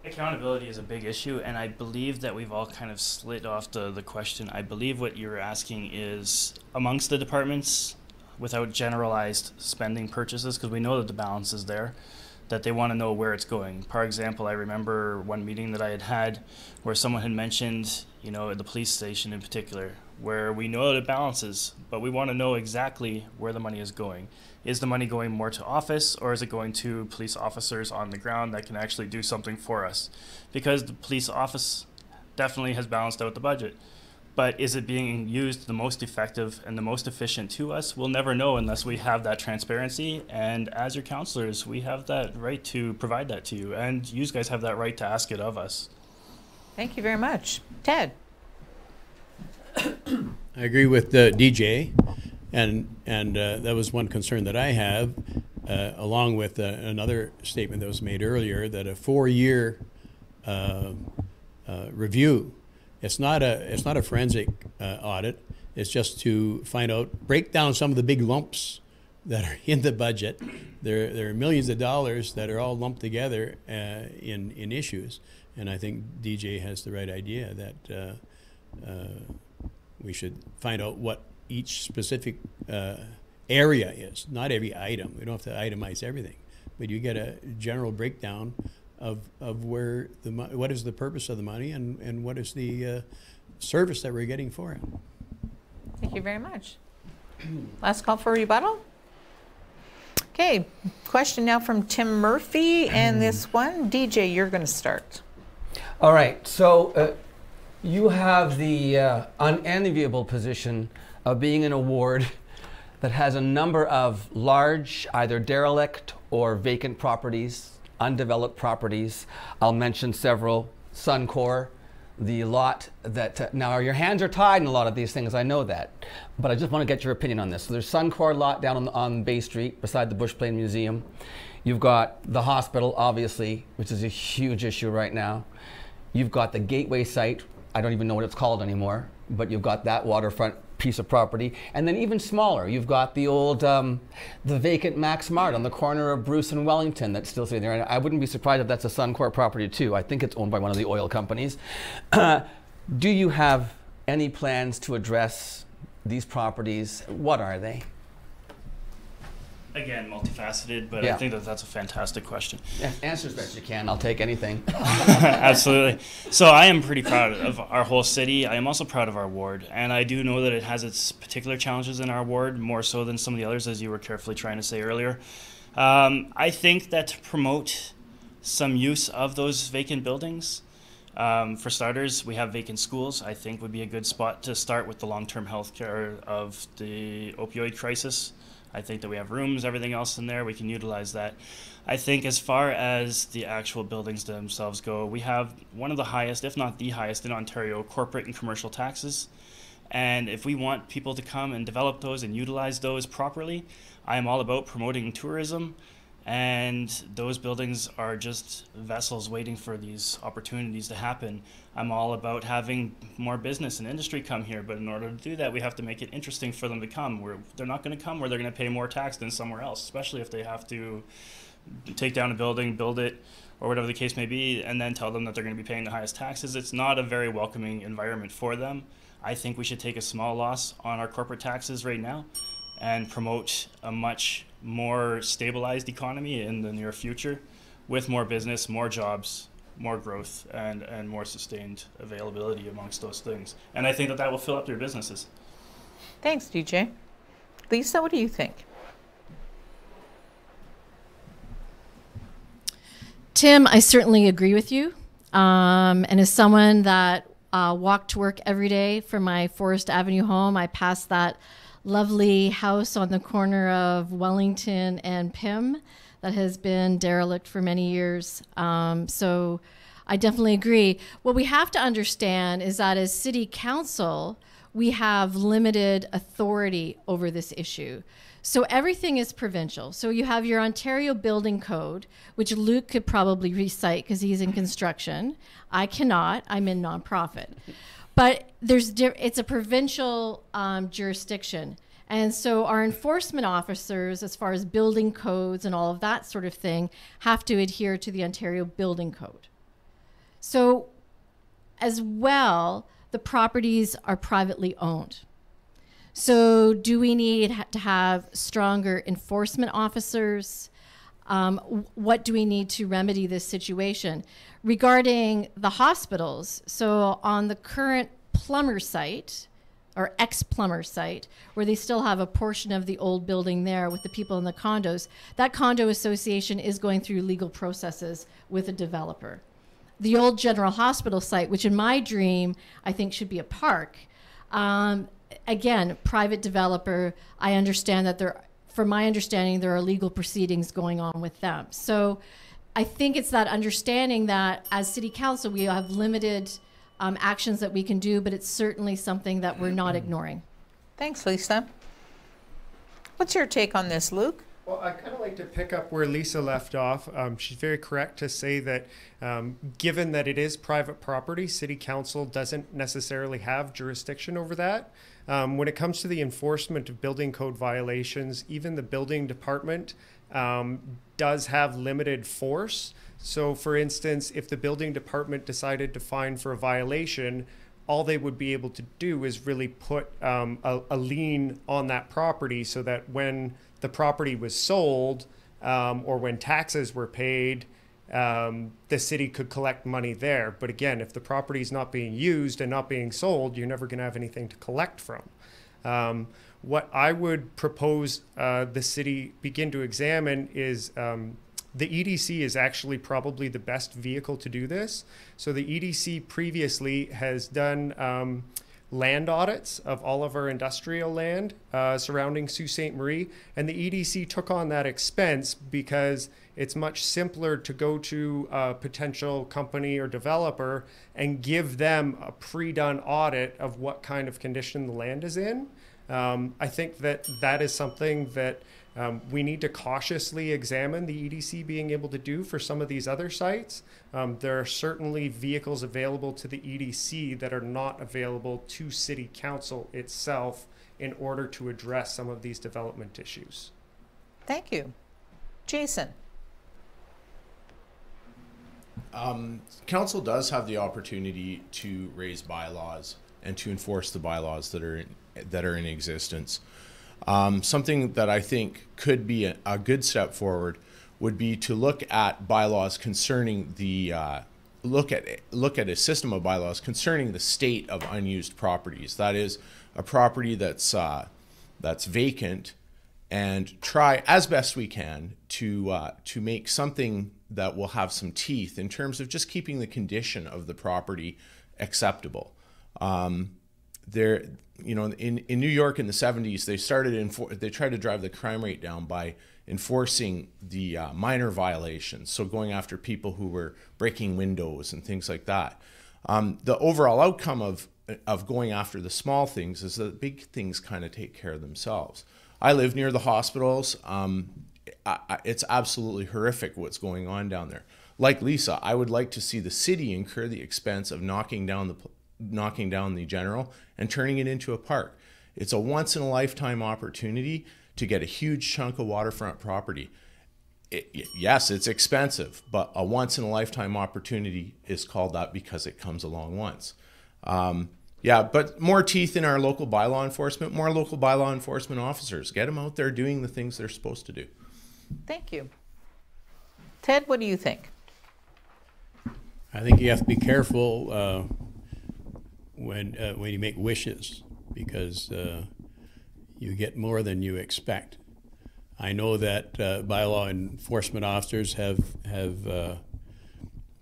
Accountability is a big issue, and I believe that we've all kind of slid off the question. I believe what you're asking is amongst the departments, without generalized spending purchases, because we know that the balance is there, that they want to know where it's going. For example, I remember one meeting that I had where someone had mentioned, you know, the police station in particular, where we know the balances, but we want to know exactly where the money is going. Is the money going more to office, or is it going to police officers on the ground that can actually do something for us? Because the police office definitely has balanced out the budget. But is it being used the most effective and the most efficient to us? We'll never know unless we have that transparency. And as your counselors, we have that right to provide that to you. And you guys have that right to ask it of us. Thank you very much. Ted? I agree with DJ. And that was one concern that I have, along with another statement that was made earlier, that a 4-year review, it's not a forensic audit. It's just to find out, break down some of the big lumps that are in the budget. There are millions of dollars that are all lumped together in issues, and I think DJ has the right idea that we should find out what each specific area is. Not every item. We don't have to itemize everything, but you get a general breakdown of where what is the purpose of the money and what is the service that we're getting for it. Thank you very much. Last call for rebuttal. Okay, question now from Tim Murphy, and this one, DJ, you're going to start. All right, so you have the unenviable position of being in a ward that has a number of large, either derelict or vacant properties, undeveloped properties. I'll mention several. Suncor, the lot that, now your hands are tied in a lot of these things, I know that, but I just want to get your opinion on this. So there's Suncor lot down on Bay Street beside the Bush Plain Museum. You've got the hospital, obviously, which is a huge issue right now. You've got the Gateway site, I don't even know what it's called anymore, but you've got that waterfront piece of property. And then even smaller, you've got the old, the vacant Max Mart on the corner of Bruce and Wellington that's still sitting there. And I wouldn't be surprised if that's a Suncor property too. I think it's owned by one of the oil companies. Do you have any plans to address these properties? What are they? Again, multifaceted, but Yeah. I think that that's a fantastic question. Yeah, answer as best you can. I'll take anything. Absolutely. So I am pretty proud of our whole city. I am also proud of our ward, and I do know that it has its particular challenges in our ward, more so than some of the others, as you were carefully trying to say earlier. I think that to promote some use of those vacant buildings, for starters, we have vacant schools. I think would be a good spot to start with the long-term health care of the opioid crisis. I think that we have rooms, everything else in there, we can utilize that. I think as far as the actual buildings themselves go, we have one of the highest, if not the highest in Ontario, corporate and commercial taxes. And if we want people to come and develop those and utilize those properly, I am all about promoting tourism. And those buildings are just vessels waiting for these opportunities to happen. I'm all about having more business and industry come here, but in order to do that, we have to make it interesting for them to come. They're not going to come where they're going to pay more tax than somewhere else, especially if they have to take down a building, build it, or whatever the case may be, and then tell them that they're going to be paying the highest taxes. It's not a very welcoming environment for them. I think we should take a small loss on our corporate taxes right now and promote a much more stabilized economy in the near future with more business, more jobs, more growth, and more sustained availability amongst those things. And I think that that will fill up their businesses. Thanks, DJ. Lisa, what do you think? Tim, I certainly agree with you. And as someone that walked to work every day from my Forest Avenue home, I passed that lovely house on the corner of Wellington and Pym that has been derelict for many years. So I definitely agree. What we have to understand is that as City Council, we have limited authority over this issue. So everything is provincial. So you have your Ontario Building Code, which Luke could probably recite because he's in construction. I cannot. I'm in nonprofit. But it's a provincial jurisdiction. And so our enforcement officers, as far as building codes and all of that sort of thing, have to adhere to the Ontario Building Code. So as well, the properties are privately owned. So do we need to have stronger enforcement officers? What do we need to remedy this situation? Regarding the hospitals, so on the current plumber site, or ex-plumber site, where they still have a portion of the old building there with the people in the condos, that condo association is going through legal processes with a developer. The old general hospital site, which in my dream, I think should be a park, again, private developer, I understand that from my understanding, there are legal proceedings going on with them. So I think it's that understanding that as City Council, we have limited actions that we can do, but it's certainly something that we're not ignoring. Thanks, Lisa. What's your take on this, Luke? Well, I kind of like to pick up where Lisa left off. She's very correct to say that given that it is private property, City Council doesn't necessarily have jurisdiction over that. When it comes to the enforcement of building code violations, even the building department does have limited force. So for instance, if the building department decided to fine for a violation, all they would be able to do is really put a lien on that property so that when the property was sold or when taxes were paid, the city could collect money there. But again, if the property is not being used and not being sold, you're never going to have anything to collect from. What I would propose the city begin to examine is the EDC is actually probably the best vehicle to do this. So the EDC previously has done land audits of all of our industrial land surrounding Sault Ste. Marie, and the EDC took on that expense because it's much simpler to go to a potential company or developer and give them a pre-done audit of what kind of condition the land is in. I think that is something that we need to cautiously examine the EDC being able to do for some of these other sites. There are certainly vehicles available to the EDC that are not available to City Council itself in order to address some of these development issues. Thank you. Jason. Council does have the opportunity to raise bylaws and to enforce the bylaws that are in existence. Something that I think could be a good step forward would be to look at bylaws concerning the look at a system of bylaws concerning the state of unused properties. That is, a property that's vacant and try as best we can to make something that will have some teeth in terms of just keeping the condition of the property acceptable. There, you know, in New York in the 70s, they tried to drive the crime rate down by enforcing the minor violations, so going after people who were breaking windows and things like that. The overall outcome of going after the small things is that big things kind of take care of themselves. I live near the hospitals. It's absolutely horrific what's going on down there. Like Lisa, I would like to see the city incur the expense of knocking down the general and turning it into a park. It's a once in a lifetime opportunity to get a huge chunk of waterfront property. Yes, it's expensive, but a once in a lifetime opportunity is called that because it comes along once. Yeah, but more teeth in our local bylaw enforcement, more local bylaw enforcement officers. Get them out there doing the things they're supposed to do. Thank you. Ted, what do you think? I think you have to be careful when you make wishes, because you get more than you expect. I know that bylaw enforcement officers have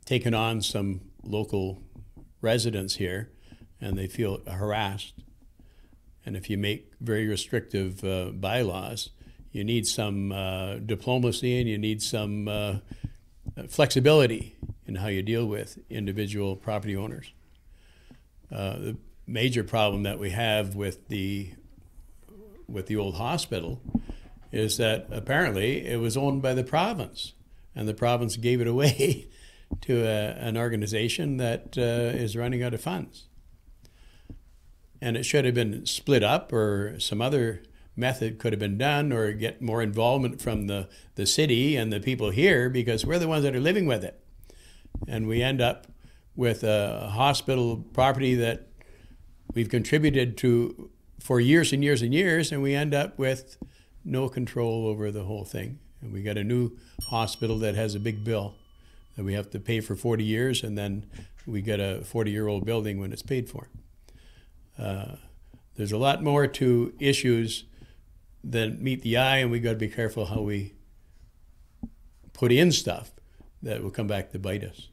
taken on some local residents here, and they feel harassed. And if you make very restrictive bylaws, you need some diplomacy, and you need some flexibility in how you deal with individual property owners. The major problem that we have with the old hospital is that apparently it was owned by the province, and the province gave it away to an organization that is running out of funds. And it should have been split up, or some other method could have been done, or get more involvement from the city and the people here, because we're the ones that are living with it. And we end up with a hospital property that we've contributed to for years and years and years, and we end up with no control over the whole thing. And we got a new hospital that has a big bill that we have to pay for 40 years, and then we get a 40-year-old building when it's paid for. There's a lot more to issues than meet the eye, and we got to be careful how we put in stuff that will come back to bite us.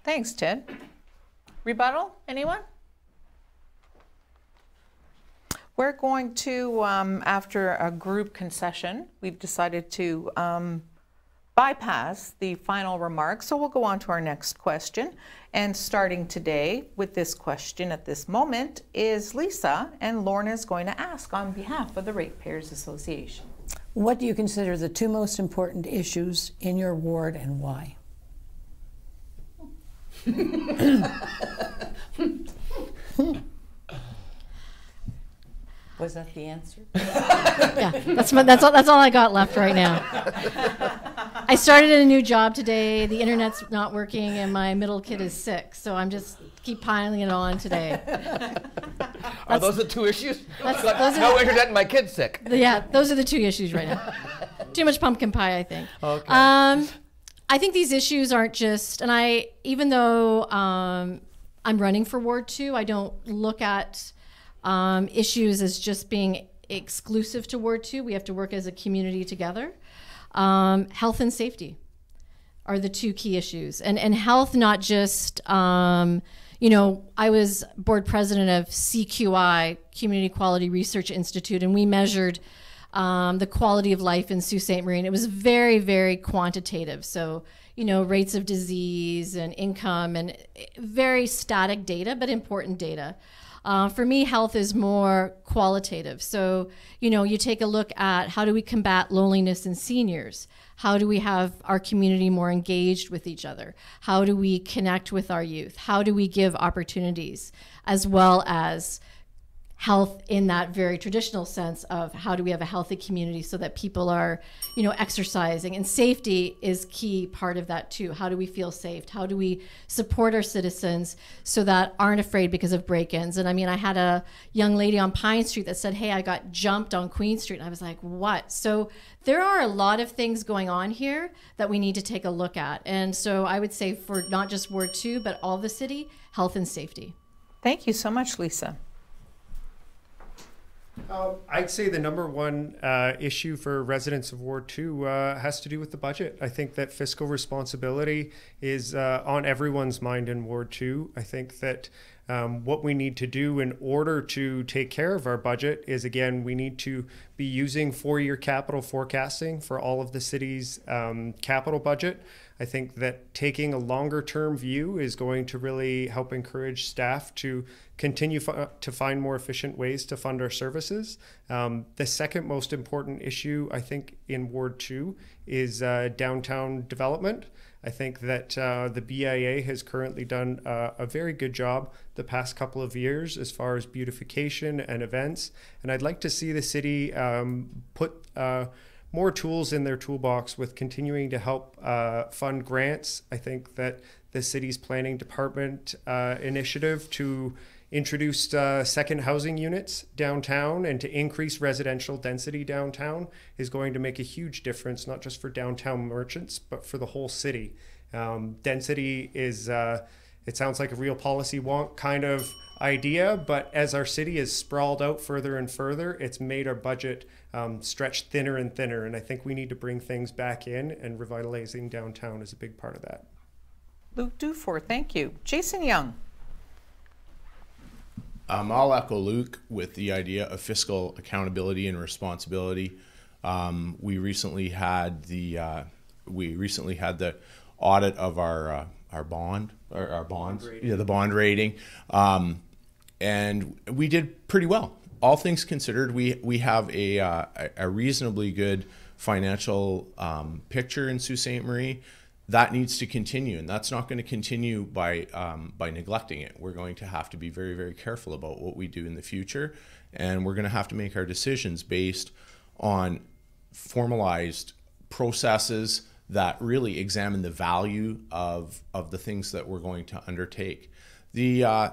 Thanks, Ted. Rebuttal, anyone? We're going to, after a group concession, we've decided to bypass the final remarks, so we'll go on to our next question. And starting today with this question at this moment is Lisa, and Lorna is going to ask on behalf of the Ratepayers Association. What do you consider the two most important issues in your ward, and why? Was that the answer? Yeah, that's all I got left right now. I started a new job today. The internet's not working, and my middle kid is sick, so I'm just keep piling it on today. Are those the two issues? Those no internet and my kid's sick. Yeah, those are the two issues right now. Too much pumpkin pie, I think. Okay. I think these issues aren't just, and even though I'm running for Ward 2, I don't look at issues as just being exclusive to Ward 2. We have to work as a community together. Health and safety are the two key issues. And health, not just, you know, I was board president of CQI, Community Quality Research Institute, and we measured the quality of life in Sault Ste. Marie. It was very, very quantitative. So, you know, rates of disease and income, and very static data, but important data. For me, health is more qualitative. So, you know, you take a look at how do we combat loneliness in seniors? How do we have our community more engaged with each other? How do we connect with our youth? How do we give opportunities, as well as health in that very traditional sense of how do we have a healthy community so that people are, you know, exercising, and safety is key part of that too. How do we feel safe? How do we support our citizens so that aren't afraid because of break-ins? And I mean, I had a young lady on Pine Street that said, hey, I got jumped on Queen Street. And I was like, what? So there are a lot of things going on here that we need to take a look at. And so I would say for not just Ward 2, but all the city, health and safety. Thank you so much, Lisa. I'd say the number one issue for residents of Ward 2 has to do with the budget. I think that fiscal responsibility is on everyone's mind in Ward 2. I think that what we need to do in order to take care of our budget is, again, we need to be using four-year capital forecasting for all of the city's capital budget. I think that taking a longer term view is going to really help encourage staff to continue to find more efficient ways to fund our services. The second most important issue, I think, in Ward 2 is downtown development. I think that the BIA has currently done a very good job the past couple of years as far as beautification and events. And I'd like to see the city put more tools in their toolbox with continuing to help fund grants. I think that the city's planning department initiative to introduce second housing units downtown and to increase residential density downtown is going to make a huge difference, not just for downtown merchants, but for the whole city. Density is, it sounds like a real policy wonk kind of idea, but as our city is sprawled out further and further, it's made our budget stretch thinner and thinner. And I think we need to bring things back in, and revitalizing downtown is a big part of that. Luke Dufour, thank you. Jason Young. I'll echo Luke with the idea of fiscal accountability and responsibility. We recently had the audit of our bonds, the bond rating, and we did pretty well. All things considered, we have a reasonably good financial picture in Sault Ste. Marie. That needs to continue, and that's not going to continue by neglecting it. We're going to have to be very, very careful about what we do in the future, and we're going to have to make our decisions based on formalized processes that really examine the value of the things that we're going to undertake. The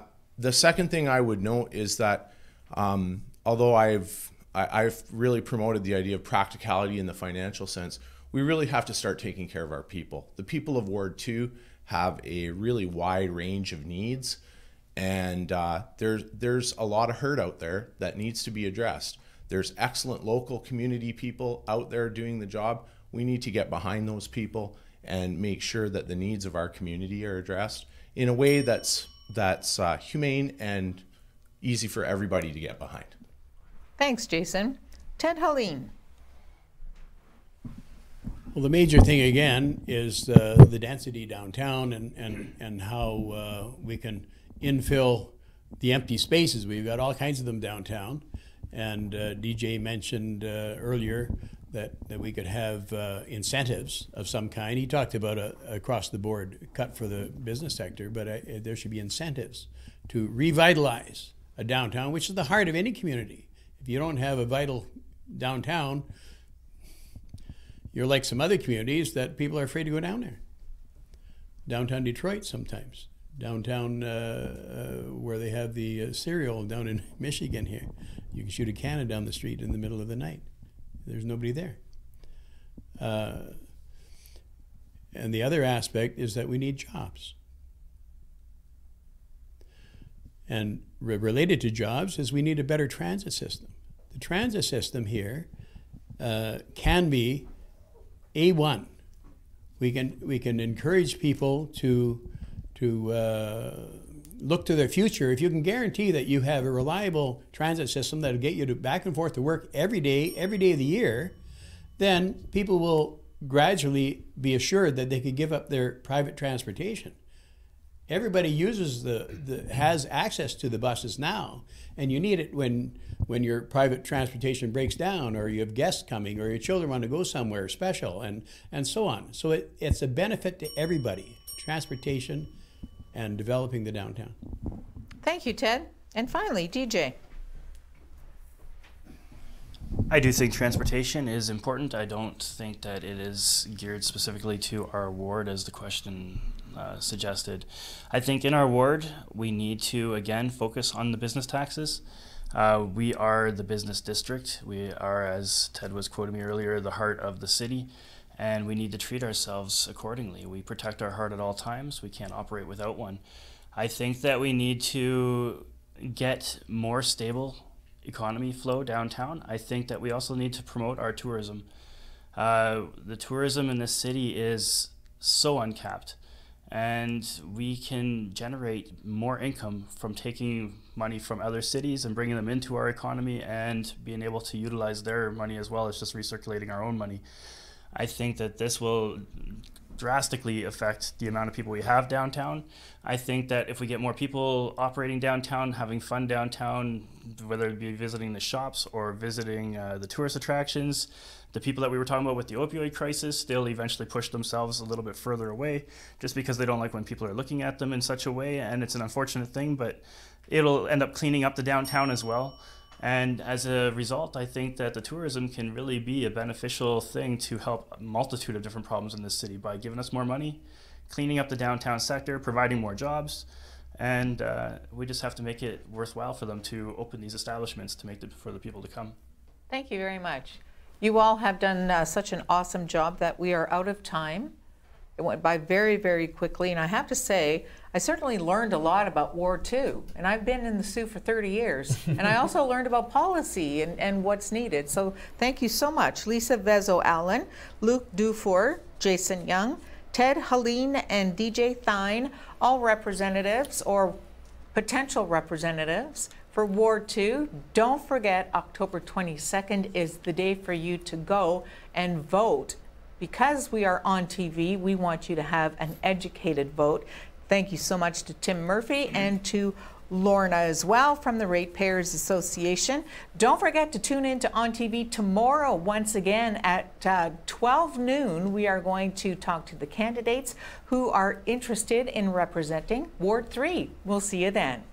second thing I would note is that although I've really promoted the idea of practicality in the financial sense, we really have to start taking care of our people. The people of Ward 2 have a really wide range of needs, and there's a lot of hurt out there that needs to be addressed. There's excellent local community people out there doing the job. We need to get behind those people and make sure that the needs of our community are addressed in a way that's humane and easy for everybody to get behind. Thanks, Jason. Ted Helene. Well, the major thing again is the density downtown and how we can infill the empty spaces. We've got all kinds of them downtown, and DJ mentioned earlier that we could have incentives of some kind. He talked about a across-the-board cut for the business sector, but there should be incentives to revitalize a downtown, which is the heart of any community. If you don't have a vital downtown, you're like some other communities that people are afraid to go down there. Downtown Detroit sometimes. Downtown where they have the cereal down in Michigan here. You can shoot a cannon down the street in the middle of the night. There's nobody there. And the other aspect is that we need jobs. And related to jobs is we need a better transit system. The transit system here can be A1. We can encourage people to look to their future. If you can guarantee that you have a reliable transit system that'll get you back and forth to work every day of the year, then people will gradually be assured that they could give up their private transportation. Everybody uses has access to the buses now, and you need it when your private transportation breaks down, or you have guests coming, or your children want to go somewhere special, and so on. So it's a benefit to everybody, transportation and developing the downtown. Thank you, Ted. And finally, DJ. I do think transportation is important. I don't think that it is geared specifically to our ward as the question suggested. I think in our ward, we need to, again, focus on the business taxes. We are the business district. We are, as Ted was quoting me earlier, the heart of the city, and we need to treat ourselves accordingly. We protect our heart at all times. We can't operate without one. I think that we need to get more stable economy flow downtown, I think that we also need to promote our tourism. The tourism in this city is so uncapped, and we can generate more income from taking money from other cities and bringing them into our economy and being able to utilize their money as well as just recirculating our own money. I think that this will drastically affect the amount of people we have downtown. I think that if we get more people operating downtown, having fun downtown, whether it be visiting the shops or visiting the tourist attractions, the people that we were talking about with the opioid crisis, they'll eventually push themselves a little bit further away just because they don't like when people are looking at them in such a way. And it's an unfortunate thing, but it'll end up cleaning up the downtown as well. And as a result, I think that the tourism can really be a beneficial thing to help a multitude of different problems in this city by giving us more money, cleaning up the downtown sector, providing more jobs, and we just have to make it worthwhile for them to open these establishments to make it for the people to come. Thank you very much. You all have done such an awesome job that we are out of time. It went by very, very quickly, and I have to say, I certainly learned a lot about Ward 2, and I've been in the Soo for 30 years, and I also learned about policy and what's needed. So thank you so much. Lisa Vezo-Allen, Luke Dufour, Jason Young, Ted Helene, and DJ Thine, all representatives or potential representatives for Ward 2. Don't forget, October 22nd is the day for you to go and vote. Because we are on TV, we want you to have an educated vote. Thank you so much to Tim Murphy and to Lorna as well from the Ratepayers Association. Don't forget to tune in to ONNtv tomorrow once again at 12 noon. We are going to talk to the candidates who are interested in representing Ward 3. We'll see you then.